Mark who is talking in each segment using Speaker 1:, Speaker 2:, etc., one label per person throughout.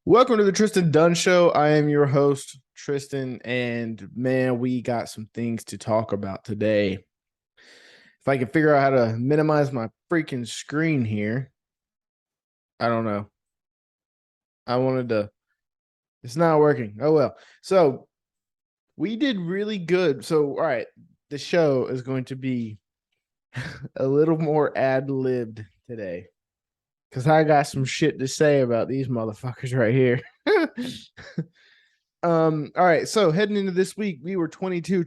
Speaker 1: Welcome to the Tristan Dunn Show. I am your host, Tristan, and man, we got some things to talk about today. If I can figure out how to minimize my freaking screen here, I don't know. I wanted to, it's not working. Oh well. So we did really good. So, all right, the show is going to be a little more ad libbed today because I got some shit to say about these motherfuckers right here. All right, so heading into this week, we were 22,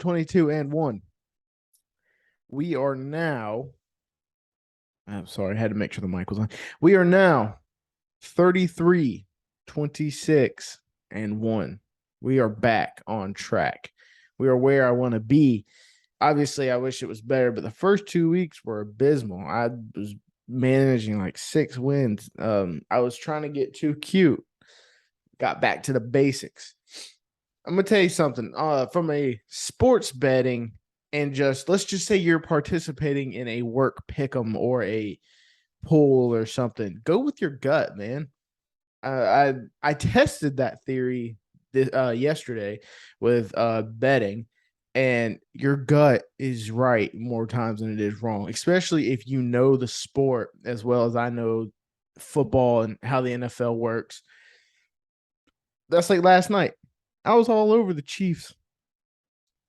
Speaker 1: and 1. We are now, I'm sorry, I had to make sure the mic was on. We are now 33, 26, and 1. We are back on track. We are where I want to be. Obviously, I wish it was better, but the first 2 weeks were abysmal. I was managing like 6 wins. I was trying to get too cute. Got back to the basics. I'm gonna tell you something. From a sports betting and just let's just say you're participating in a work pick'em or a pool or something. Go with your gut, man. I tested that theory yesterday with betting, and your gut is right more times than it is wrong, especially if you know the sport as well as I know football and how the NFL works. That's like last night. I was all over the Chiefs.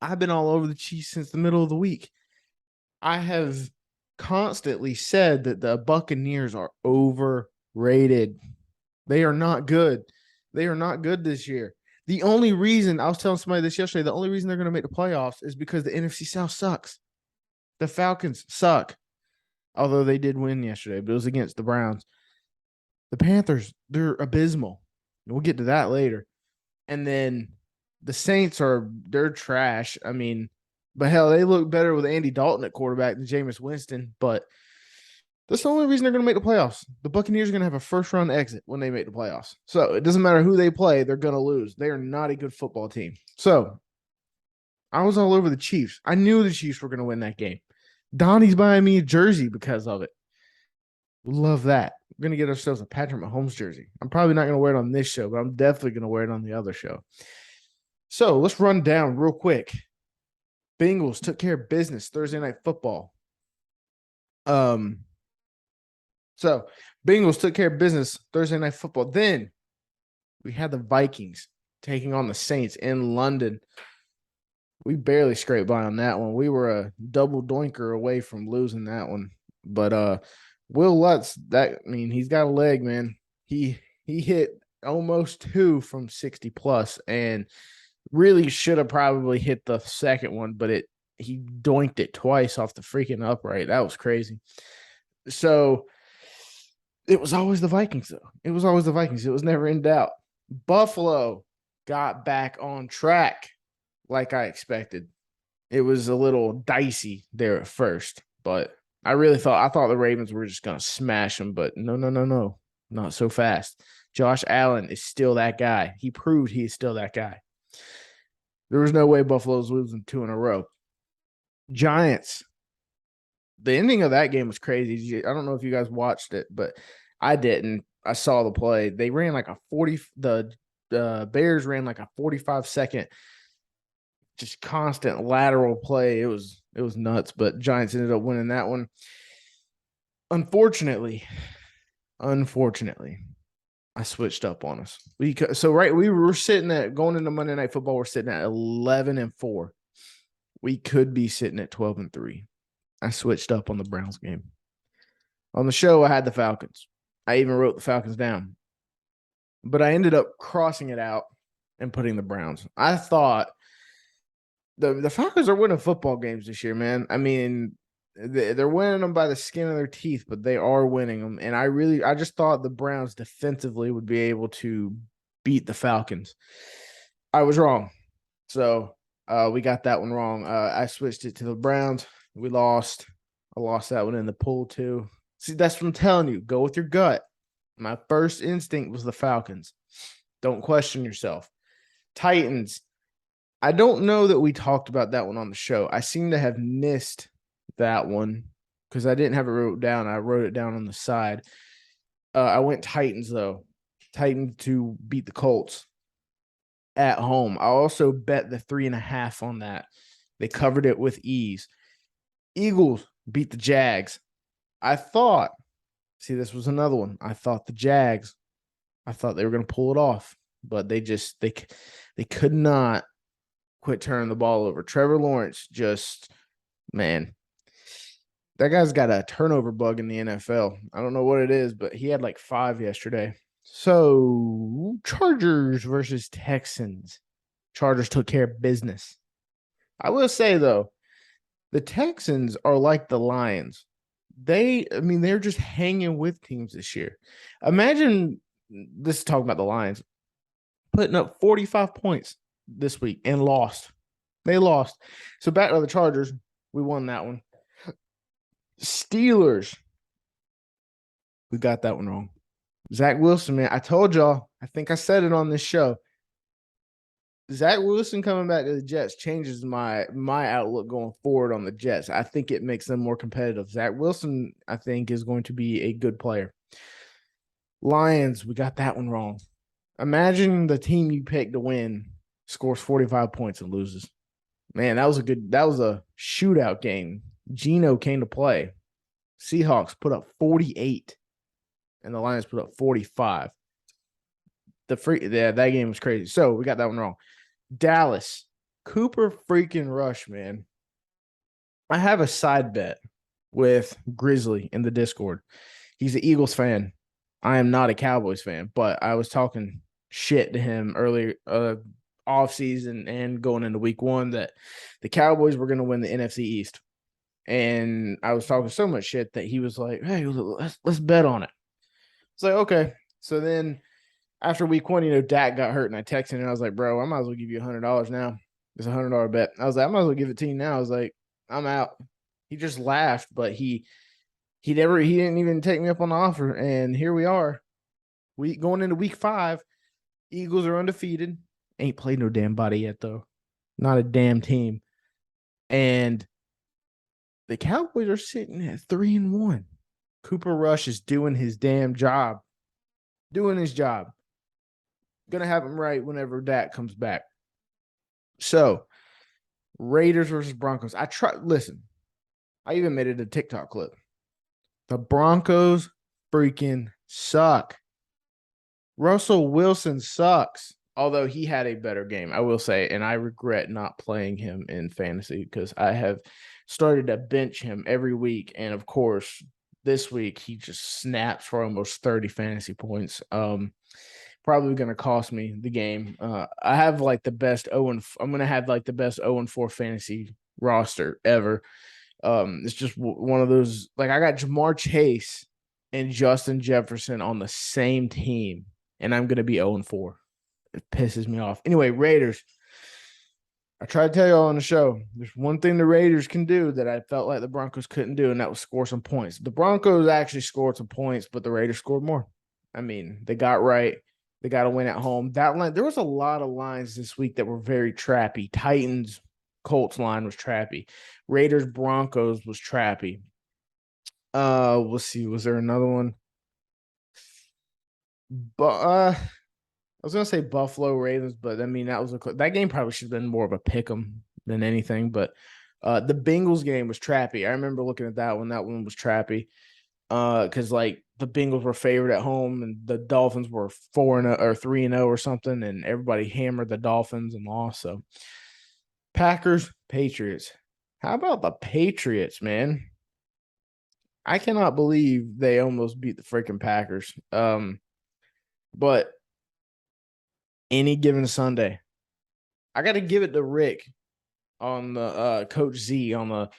Speaker 1: I've been all over the Chiefs since the middle of the week. I have constantly said that the Buccaneers are overrated. They are not good. They are not good this year. The only reason I was telling somebody this yesterday, the only reason they're going to make the playoffs is because the NFC South sucks. The Falcons suck. Although they did win yesterday, but it was against the Browns. The Panthers, they're abysmal. We'll get to that later. And then the Saints they're trash. I mean, but hell, they look better with Andy Dalton at quarterback than Jameis Winston. But that's the only reason they're going to make the playoffs. The Buccaneers are going to have a first round exit when they make the playoffs. So it doesn't matter who they play, they're going to lose. They are not a good football team. So I was all over the Chiefs. I knew the Chiefs were going to win that game. Donnie's buying me a jersey because of it. Love that. We're going to get ourselves a Patrick Mahomes jersey. I'm probably not going to wear it on this show, but I'm definitely going to wear it on the other show. So let's run down real quick. Bengals took care of business Thursday night football. So Bengals took care of business Thursday night football. Then we had the Vikings taking on the Saints in London. We barely scraped by on that one. We were a double doinker away from losing that one. But Will Lutz, he's got a leg, man. He hit almost 2 from 60 plus and really should have probably hit the second one, but he doinked it twice off the freaking upright. That was crazy. So it was always the Vikings, though. It was always the Vikings. It was never in doubt. Buffalo got back on track like I expected. It was a little dicey there at first, but I thought the Ravens were just going to smash them, but no, not so fast. Josh Allen is still that guy. He proved he is still that guy. There was no way Buffalo's losing 2 in a row. Giants. The ending of that game was crazy. I don't know if you guys watched it, but I didn't. I saw the play. They ran like a 40. The Bears ran like a 45-second, just constant lateral play. It was nuts. But Giants ended up winning that one. Unfortunately, I switched up on us. We were sitting at going into Monday Night Football. We're sitting at 11-4. We could be sitting at 12-3. I switched up on the Browns game. On the show, I had the Falcons. I even wrote the Falcons down, but I ended up crossing it out and putting the Browns. I thought the Falcons are winning football games this year, man. I mean, they're winning them by the skin of their teeth, but they are winning them. And I just thought the Browns defensively would be able to beat the Falcons. I was wrong. So we got that one wrong. I switched it to the Browns. We lost. I lost that one in the pool too. See, that's what I'm telling you. Go with your gut. My first instinct was the Falcons. Don't question yourself. Titans. I don't know that we talked about that one on the show. I seem to have missed that one because I didn't have it wrote down. I wrote it down on the side. I went Titans, though. Titans to beat the Colts at home. I also bet the 3.5 on that. They covered it with ease. Eagles beat the Jags. I thought, see, this was another one. I thought the Jags, I thought they were going to pull it off, but they could not quit turning the ball over. Trevor Lawrence just, man, that guy's got a turnover bug in the NFL. I don't know what it is, but he had like 5 yesterday. So, Chargers versus Texans. Chargers took care of business. I will say, though, the Texans are like the Lions. They're just hanging with teams this year. Imagine, this is talking about the Lions, putting up 45 points this week and lost. They lost. So back to the Chargers. We won that one. Steelers. We got that one wrong. Zach Wilson, man. I told y'all, I think I said it on this show. Zach Wilson coming back to the Jets changes my outlook going forward on the Jets. I think it makes them more competitive. Zach Wilson, I think, is going to be a good player. Lions, we got that one wrong. Imagine the team you picked to win scores 45 points and loses. Man, that was a shootout game. Geno came to play. Seahawks put up 48, and the Lions put up 45. That game was crazy. So we got that one wrong. Dallas, Cooper freaking Rush, man. I have a side bet with Grizzly in the Discord. He's an Eagles fan. I am not a Cowboys fan, but I was talking shit to him earlier off season and going into week 1 that the Cowboys were going to win the NFC East. And I was talking so much shit that he was like, hey, let's bet on it. It's like, okay. So then after week 1, Dak got hurt, and I texted him, and I was like, bro, I might as well give you $100 now. It's a $100 bet. I was like, I might as well give it to you now. I was like, I'm out. He just laughed, but he didn't even take me up on the offer, and here we are. We going into week 5. Eagles are undefeated. Ain't played no damn body yet, though. Not a damn team. And the Cowboys are sitting at 3-1. Cooper Rush is doing his damn job. Doing his job. Gonna have him right whenever Dak comes back. So, Raiders versus Broncos. Listen, I even made it a TikTok clip. The Broncos freaking suck. Russell Wilson sucks. Although he had a better game, I will say, and I regret not playing him in fantasy because I have started to bench him every week. And of course, this week he just snaps for almost 30 fantasy points. Probably going to cost me the game. I have like the best I'm going to have like the best 0-4 fantasy roster ever. It's just one of those, like I got Jamar Chase and Justin Jefferson on the same team, and I'm going to be 0-4. It pisses me off. Anyway, Raiders. I tried to tell you all on the show, there's one thing the Raiders can do that I felt like the Broncos couldn't do, and that was score some points. The Broncos actually scored some points, but the Raiders scored more. I mean, they got right. They got to win at home. That line, there was a lot of lines this week that were very trappy. Titans, Colts line was trappy. Raiders, Broncos was trappy. We'll see. Was there another one? But I was gonna say Buffalo Ravens, but I mean that game probably should have been more of a pick 'em than anything. But the Bengals game was trappy. I remember looking at that one. That one was trappy. Because like the Bengals were favored at home and the Dolphins were 4-0 or 3-0 or something, and everybody hammered the Dolphins and lost. So Packers, Patriots. How about the Patriots, man? I cannot believe they almost beat the freaking Packers. But any given Sunday, I got to give it to Rick on the Coach Z on the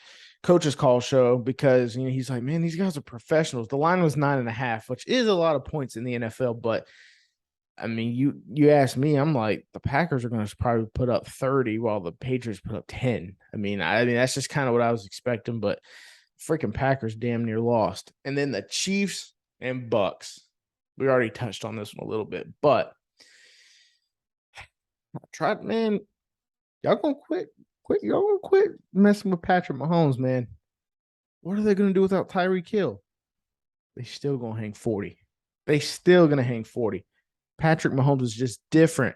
Speaker 1: Coach's Call show because he's like, man, these guys are professionals. The line was 9.5, which is a lot of points in the NFL. But I mean, you ask me, I'm like, the Packers are going to probably put up 30 while the Patriots put up 10. I mean, that's just kind of what I was expecting. But freaking Packers damn near lost. And then the Chiefs and Bucks. We already touched on this one a little bit, but I tried, man. Y'all gonna quit messing with Patrick Mahomes, man. What are they gonna do without Tyreek Hill? They still gonna hang 40. They still gonna hang 40. Patrick Mahomes is just different.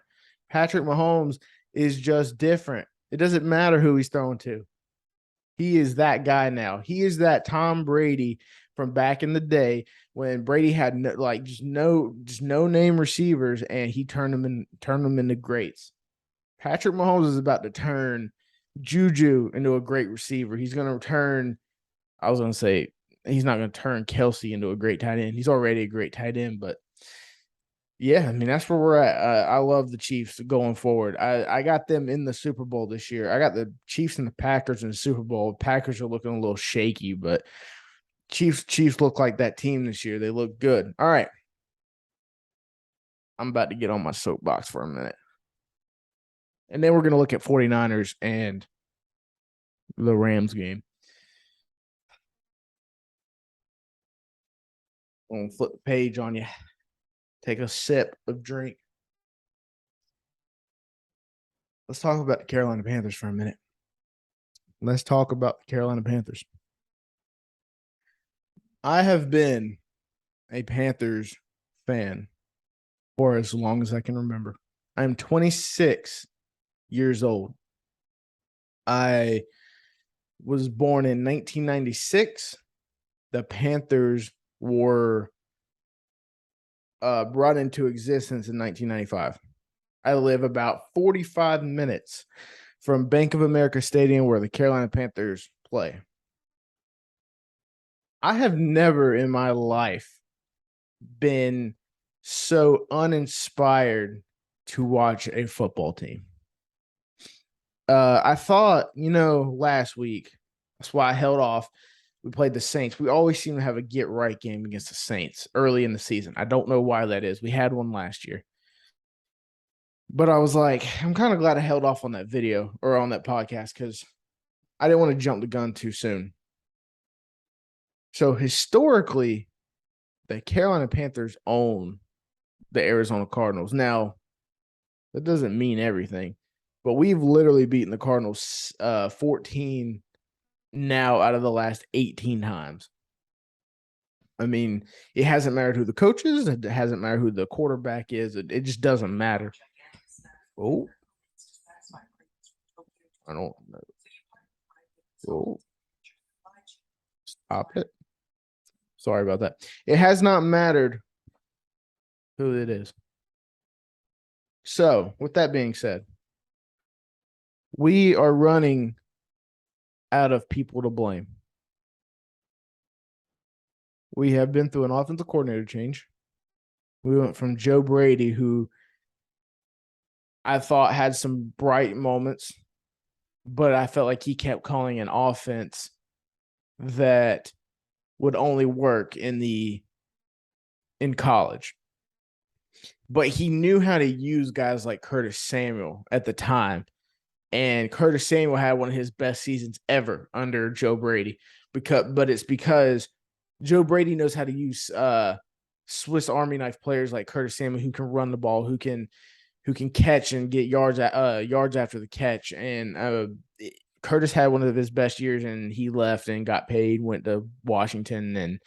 Speaker 1: Patrick Mahomes is just different. It doesn't matter who he's throwing to. He is that guy now. He is that Tom Brady from back in the day when Brady had no name receivers and he turned them into greats. Patrick Mahomes is about to turn Juju into a great receiver. He's going to turn, I was going to say, he's not going to turn Kelsey into a great tight end. He's already a great tight end, but yeah, I mean, that's where we're at. I love the Chiefs going forward. I got them in the Super Bowl this year. I got the Chiefs and the Packers in the Super Bowl. Packers are looking a little shaky, but Chiefs look like that team this year. They look good. All right. I'm about to get on my soapbox for a minute. And then we're going to look at 49ers and the Rams game. I'm going to flip the page on you. Take a sip of drink. Let's talk about the Carolina Panthers for a minute. Let's talk about the Carolina Panthers. I have been a Panthers fan for as long as I can remember. I'm 26 years old. I was born in 1996. The Panthers were brought into existence in 1995. I live about 45 minutes from Bank of America Stadium where the Carolina Panthers play. I have never in my life been so uninspired to watch a football team. I thought, last week, that's why I held off. We played the Saints. We always seem to have a get-right game against the Saints early in the season. I don't know why that is. We had one last year. But I was like, I'm kind of glad I held off on that video or on that podcast because I didn't want to jump the gun too soon. So historically, the Carolina Panthers own the Arizona Cardinals. Now, that doesn't mean everything, but we've literally beaten the Cardinals 14 now out of the last 18 times. I mean, it hasn't mattered who the coach is. It hasn't mattered who the quarterback is. It just doesn't matter. Oh, I don't know. Oh, stop it. Sorry about that. It has not mattered who it is. So, with that being said, we are running out of people to blame. We have been through an offensive coordinator change. We went from Joe Brady, who I thought had some bright moments, but I felt like he kept calling an offense that would only work in college. But he knew how to use guys like Curtis Samuel at the time. And Curtis Samuel had one of his best seasons ever under Joe Brady. But it's because Joe Brady knows how to use Swiss Army knife players like Curtis Samuel who can run the ball, who can catch and get yards after the catch. And Curtis had one of his best years, and he left and got paid, went to Washington, and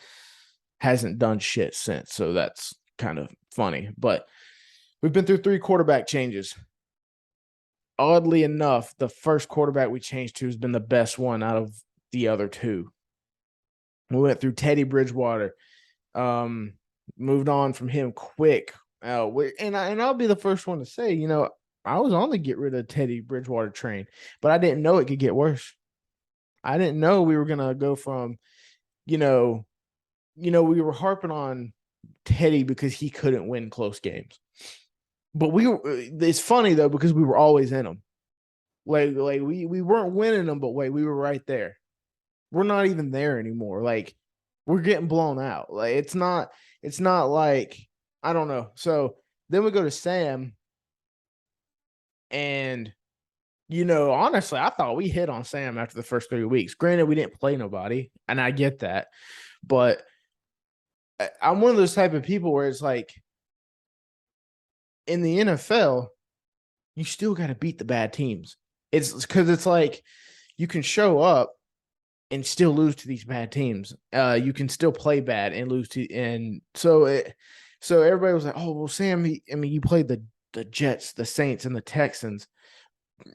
Speaker 1: hasn't done shit since. So that's kind of funny. But we've been through 3 quarterback changes. Oddly enough, the first quarterback we changed to has been the best one out of the other 2. We went through Teddy Bridgewater, moved on from him quick. And I'll be the first one to say, I was on the get rid of Teddy Bridgewater train, but I didn't know it could get worse. I didn't know we were gonna go from, we were harping on Teddy because he couldn't win close games. But it's funny though, because we were always in them. Like we weren't winning them, but we were right there. We're not even there anymore. Like, we're getting blown out. Like, it's not like, I don't know. So then we go to Sam, and honestly, I thought we hit on Sam after the first 3 weeks. Granted, we didn't play nobody, and I get that, but I'm one of those type of people where it's like, in the NFL, you still got to beat the bad teams. It's because it's like you can show up and still lose to these bad teams. You can still play bad and lose to, and so So everybody was like, "Oh, well, Sam, you played the Jets, the Saints, and the Texans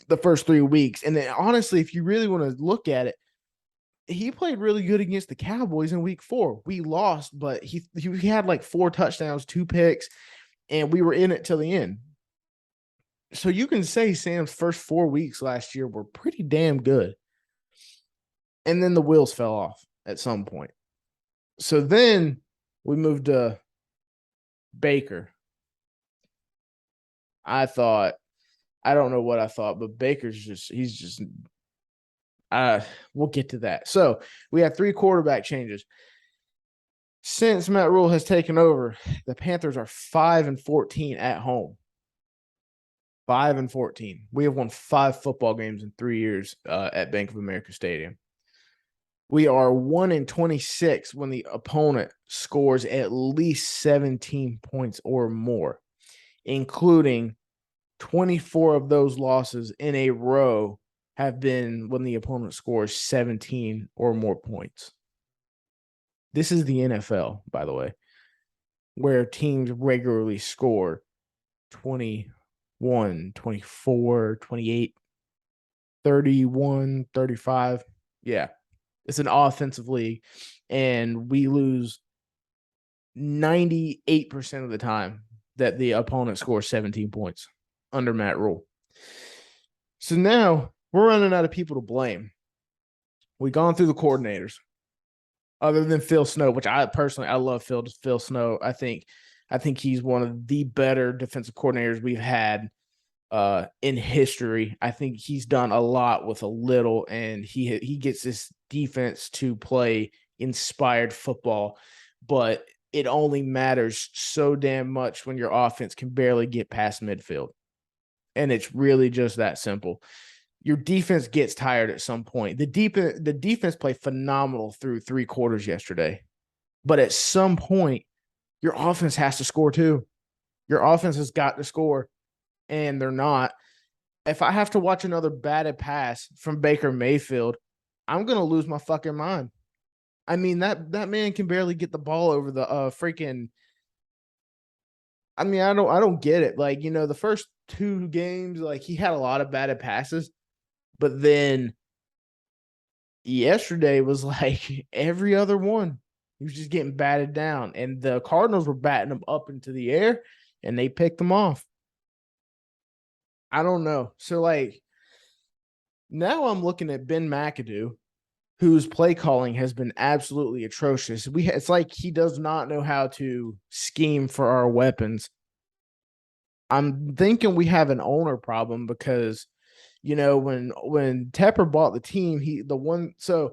Speaker 1: the first 3 weeks." And then honestly, if you really want to look at it, he played really good against the Cowboys in week 4. We lost, but he had like 4 touchdowns, 2 picks, and we were in it till the end. So you can say Sam's first 4 weeks last year were pretty damn good. And then the wheels fell off at some point. So then we moved to Baker. I don't know what I thought, but he's just we'll get to that. So we had 3 quarterback changes. Since Matt Rhule has taken over, the Panthers are 5-14 at home. 5-14. We have won 5 football games in 3 years at Bank of America Stadium. We are 1-26 when the opponent scores at least 17 points or more, including 24 of those losses in a row have been when the opponent scores 17 or more points. This is the NFL, by the way, where teams regularly score 21, 24, 28, 31, 35. Yeah, it's an offensive league, and we lose 98% of the time that the opponent scores 17 points under Matt Rhule. So now we're running out of people to blame. We've gone through the coordinators, other than Phil Snow, which I love Phil Snow. I think he's one of the better defensive coordinators we've had in history. I think he's done a lot with a little, and he gets this defense to play inspired football, but it only matters so damn much when your offense can barely get past midfield. And it's really just that simple. Your defense gets tired at some point. The defense played phenomenal through 3 quarters yesterday. But at some point, your offense has to score too. Your offense has got to score, and they're not. If I have to watch another batted pass from Baker Mayfield, I'm going to lose my fucking mind. I mean, that man can barely get the ball over the freaking – I mean, I don't get it. Like, the first 2 games, like, he had a lot of batted passes, but then yesterday was like every other one. He was just getting batted down, and the Cardinals were batting him up into the air, and they picked him off. I don't know. So, like, now I'm looking at Ben McAdoo, whose play calling has been absolutely atrocious. It's like he does not know how to scheme for our weapons. I'm thinking we have an owner problem because, when Tepper bought the team, so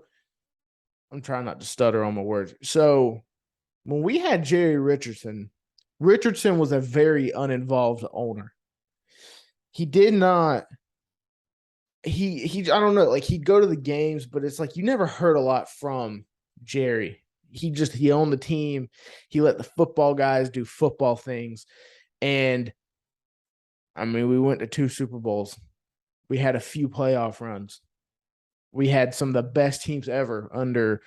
Speaker 1: I'm trying not to stutter on my words. So when we had Jerry Richardson was a very uninvolved owner. He did not I don't know, like, he'd go to the games, but it's like you never heard a lot from Jerry. He owned the team. He let the football guys do football things. And I mean, we went to 2 Super Bowls. We had a few playoff runs. We had some of the best teams ever under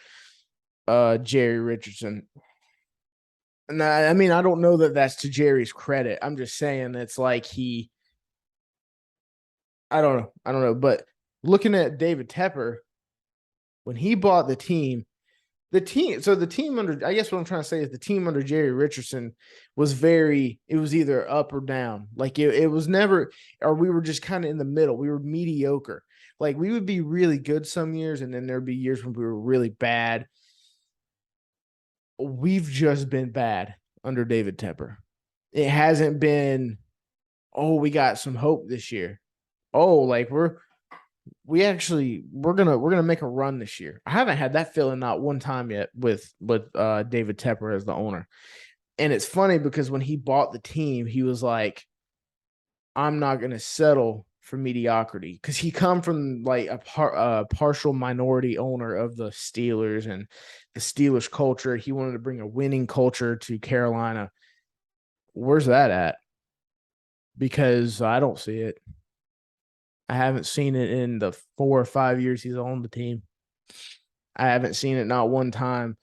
Speaker 1: Jerry Richardson. And I mean, I don't know that that's to Jerry's credit. I'm just saying it's like I don't know. But looking at David Tepper, when he bought the team under, I guess what I'm trying to say is the team under Jerry Richardson it was either up or down. Like it was never, or we were just kind of in the middle. We were mediocre. Like we would be really good some years, and then there'd be years when we were really bad. We've just been bad under David Tepper. It hasn't been, oh, we got some hope this year. Oh, like we're gonna make a run this year. I haven't had that feeling not one time yet with David Tepper as the owner. And it's funny because when he bought the team, he was like, I'm not gonna settle for mediocrity, because he come from like a partial minority owner of the Steelers and the Steelers culture. He wanted to bring a winning culture to Carolina. Where's that at? Because I don't see it. I haven't seen it in the 4 or 5 years he's on the team. I haven't seen it not one time.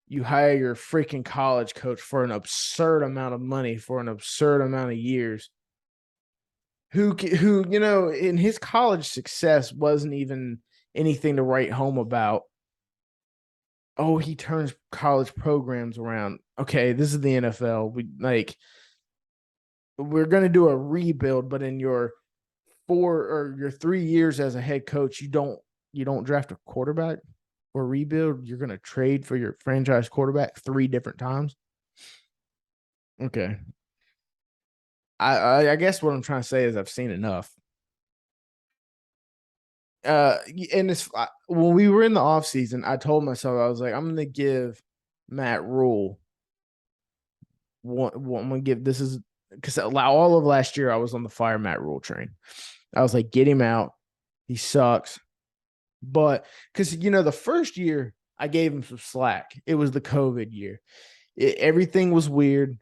Speaker 1: You hire your freaking college coach for an absurd amount of money for an absurd amount of years. Who in his college success wasn't even anything to write home about. Oh, he turns college programs around. Okay, this is the NFL. We're going to do a rebuild, but in your 3 years as a head coach, you don't draft a quarterback or rebuild. You're going to trade for your franchise quarterback 3 different times. Okay. I guess what I'm trying to say is I've seen enough. And it's when we were in the off season, I told myself, I was like, I'm going to give Matt Rhule I'm going to give this is because all of last year I was on the fire Matt Rhule train. I was like, get him out. He sucks. But because the first year I gave him some slack. It was the COVID year. Everything was weird.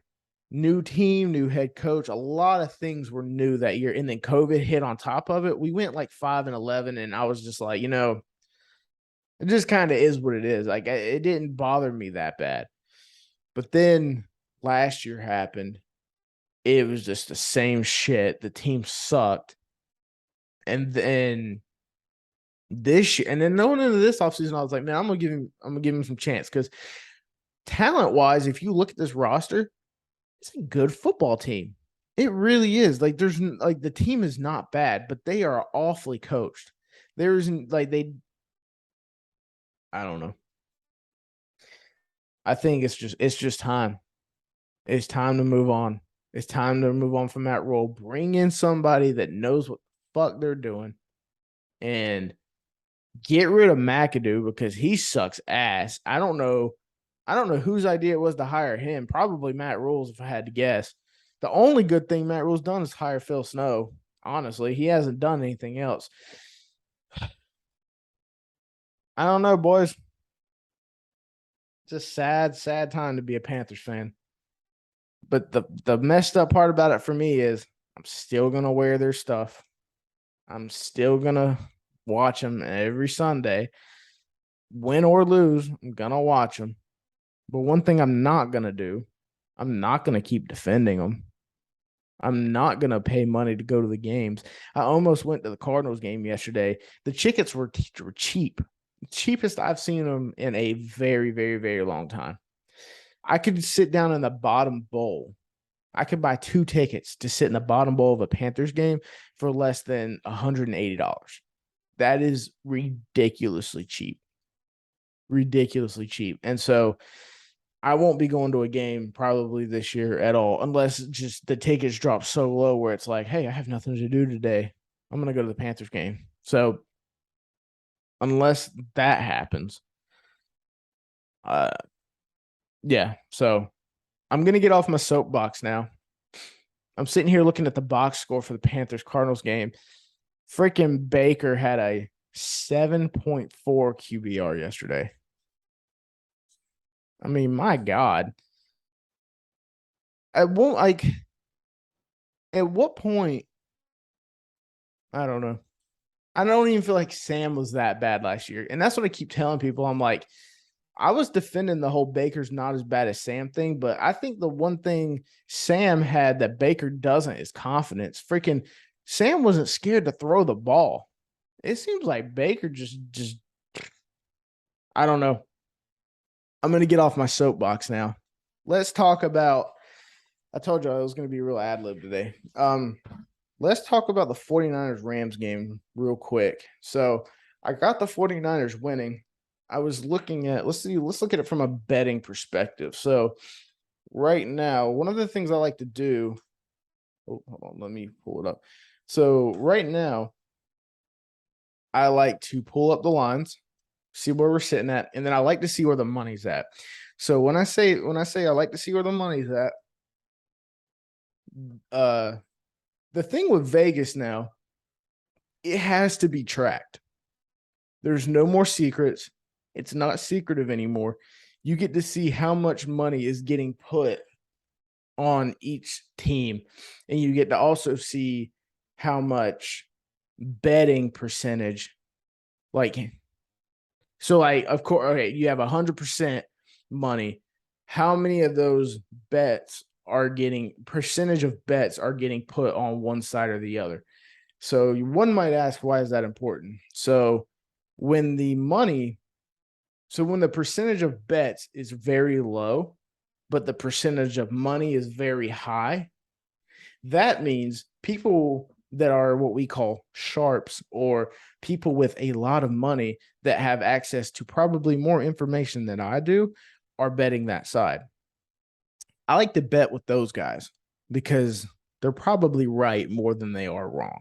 Speaker 1: New team, new head coach. A lot of things were new that year. And then COVID hit on top of it. We went like 5-11, and I was just like, it just kind of is what it is. Like, it didn't bother me that bad. But then last year happened. It was just the same shit. The team sucked. And then this year, and then going into this offseason, I was like, man, I'm gonna give him some chance. Because talent-wise, if you look at this roster, it's a good football team. It really is. Like, there's like the team is not bad, but they are awfully coached. There isn't like I don't know. I think it's just time. It's time to move on. It's time to move on from Matt Rhule. Bring in somebody that knows what the fuck they're doing, and get rid of McAdoo because he sucks ass. I don't know whose idea it was to hire him. Probably Matt Rhule's, if I had to guess. The only good thing Matt Rhule's done is hire Phil Snow. Honestly, he hasn't done anything else. I don't know, boys. It's a sad, sad time to be a Panthers fan. But the messed up part about it for me is I'm still going to wear their stuff. I'm still going to watch them every Sunday. Win or lose, I'm going to watch them. But one thing I'm not going to do, I'm not going to keep defending them. I'm not going to pay money to go to the games. I almost went to the Cardinals game yesterday. The tickets were cheap. Cheapest I've seen them in a very, very, very long time. I could sit down in the bottom bowl. I could buy 2 tickets to sit in the bottom bowl of a Panthers game for less than $180. That is ridiculously cheap. Ridiculously cheap. And so I won't be going to a game probably this year at all, unless just the tickets drop so low where it's like, hey, I have nothing to do today. I'm going to go to the Panthers game. So unless that happens, yeah. So I'm going to get off my soapbox now. I'm sitting here looking at the box score for the Panthers Cardinals game. Freaking Baker had a 7.4 QBR yesterday. I mean, my God. At what point? I don't know. I don't even feel like Sam was that bad last year. And that's what I keep telling people. I'm like, I was defending the whole Baker's not as bad as Sam thing, but I think the one thing Sam had that Baker doesn't is confidence. Freaking Sam wasn't scared to throw the ball. It seems like Baker just I don't know. I'm going to get off my soapbox now. Let's talk about I told you I was going to be real ad-lib today. Let's talk about the 49ers Rams game real quick. So I got the 49ers winning. I was looking at let's look at it from a betting perspective. So right now, one of the things I like to do. Oh, hold on, let me pull it up. So right now, I like to pull up the lines, see where we're sitting at, and then I like to see where the money's at. So when I say I like to see where the money's at, the thing with Vegas now, it has to be tracked. There's no more secrets. It's not secretive anymore. You get to see how much money is getting put on each team. And you get to also see how much betting percentage, of course, okay, you have 100% money, how many of those percentage of bets are getting put on one side or the other? So one might ask, why is that important? So when the percentage of bets is very low, but the percentage of money is very high, that means people that are what we call sharps, or people with a lot of money that have access to probably more information than I do, are betting that side. I like to bet with those guys because they're probably right more than they are wrong.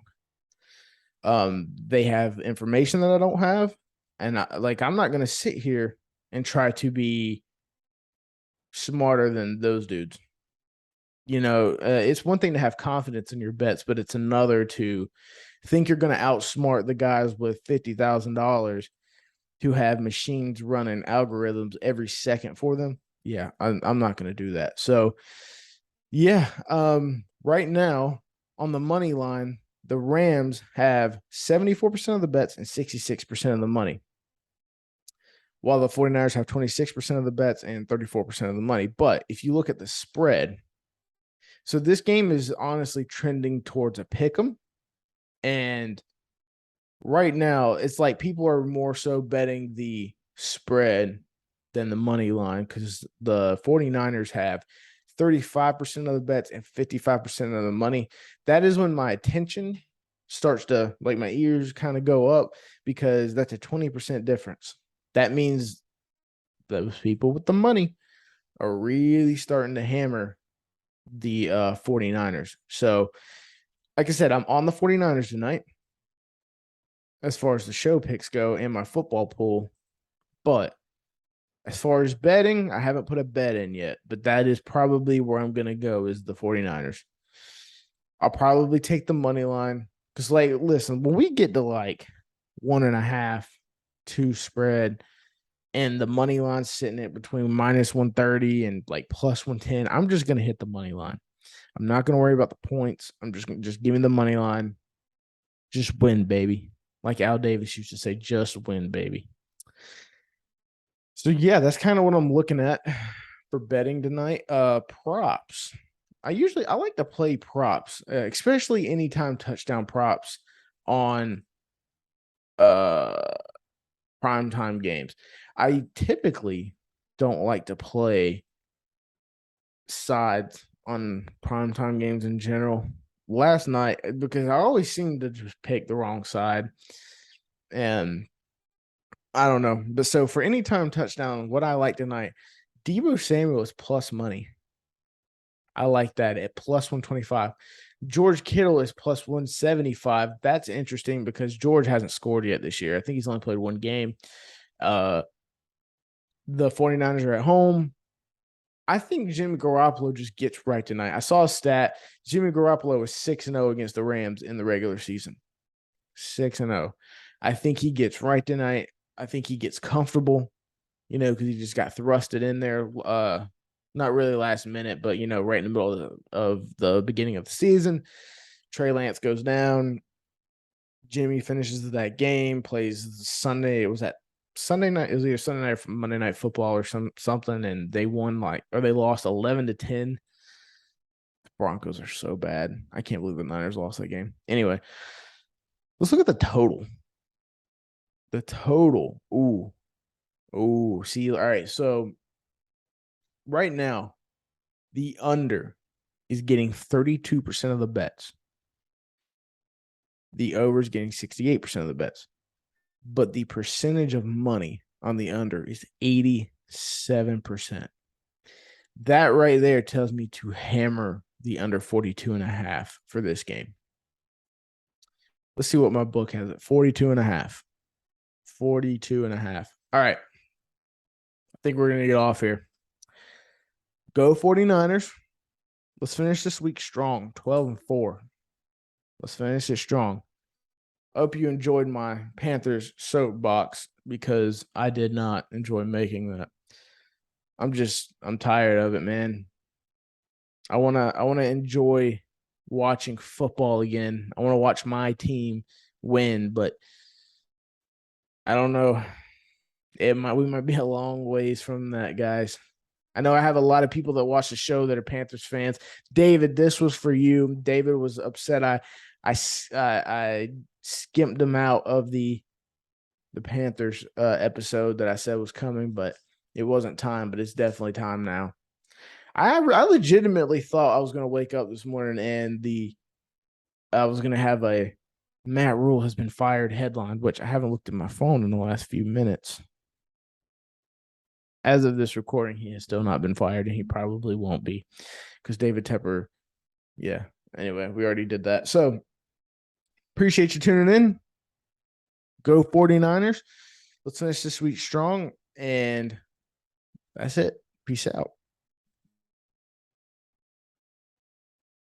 Speaker 1: They have information that I don't have, and I'm not going to sit here and try to be smarter than those dudes. It's one thing to have confidence in your bets, but it's another to think you're going to outsmart the guys with $50,000 who have machines running algorithms every second for them. Yeah, I'm not going to do that. So, yeah, right now on the money line, the Rams have 74% of the bets and 66% of the money, while the 49ers have 26% of the bets and 34% of the money. But if you look at the spread, so this game is honestly trending towards a pick 'em. And right now, it's like people are more so betting the spread than the money line, because the 49ers have 35% of the bets and 55% of the money. That is when my attention starts to, like, my ears kind of go up, because that's a 20% difference. That means those people with the money are really starting to hammer the 49ers. So, like I said, I'm on the 49ers tonight as far as the show picks go and my football pool. But as far as betting, I haven't put a bet in yet, but that is probably where I'm going to go, is the 49ers. I'll probably take the money line because, listen, when we get to 1.5, 2 spread, and the money line's sitting at between minus 130 and plus 110, I'm just going to hit the money line. I'm not going to worry about the points. I'm just give me the money line. Just win, baby. Like Al Davis used to say, just win, baby. So, yeah, that's kind of what I'm looking at for betting tonight. Props. I like to play props, especially anytime touchdown props on primetime games. I typically don't like to play sides on primetime games in general. Last night, because I always seem to just pick the wrong side, and I don't know. But so for any time touchdown, what I like tonight, Deebo Samuel is plus money. I like that at plus 125. George Kittle is plus 175. That's interesting because George hasn't scored yet this year. I think he's only played one game. The 49ers are at home. I think Jimmy Garoppolo just gets right tonight. I saw a stat. Jimmy Garoppolo was 6-0 against the Rams in the regular season. 6-0. I think he gets right tonight. I think he gets comfortable, because he just got thrusted in there. Not really last minute, but, right in the middle of the beginning of the season. Trey Lance goes down. Jimmy finishes that game, plays Sunday. It was at Sunday night. It was either Sunday night or Monday Night Football or something, and they won they lost 11-10. The Broncos are so bad. I can't believe the Niners lost that game. Anyway, let's look at the total. The total. Ooh. See, all right. So right now, the under is getting 32% of the bets. The over is getting 68% of the bets. But the percentage of money on the under is 87%. That right there tells me to hammer the under 42.5 for this game. Let's see what my book has at 42.5. 42.5. All right. I think we're going to get off here. Go 49ers. Let's finish this week strong, 12-4. Let's finish it strong. Hope you enjoyed my Panthers soapbox, because I did not enjoy making that. I'm tired of it, man. I wanna enjoy watching football again. I want to watch my team win, but I don't know. We might be a long ways from that, guys. I know I have a lot of people that watch the show that are Panthers fans. David, this was for you. David was upset. I skimped him out of the Panthers episode that I said was coming, but it wasn't time. But it's definitely time now. I legitimately thought I was going to wake up this morning and I was going to have a Matt Rhule has been fired headline, which I haven't looked at my phone in the last few minutes. As of this recording, he has still not been fired, and he probably won't be because David Tepper, yeah. Anyway, we already did that. So appreciate you tuning in. Go 49ers. Let's finish this week strong, and that's it. Peace out.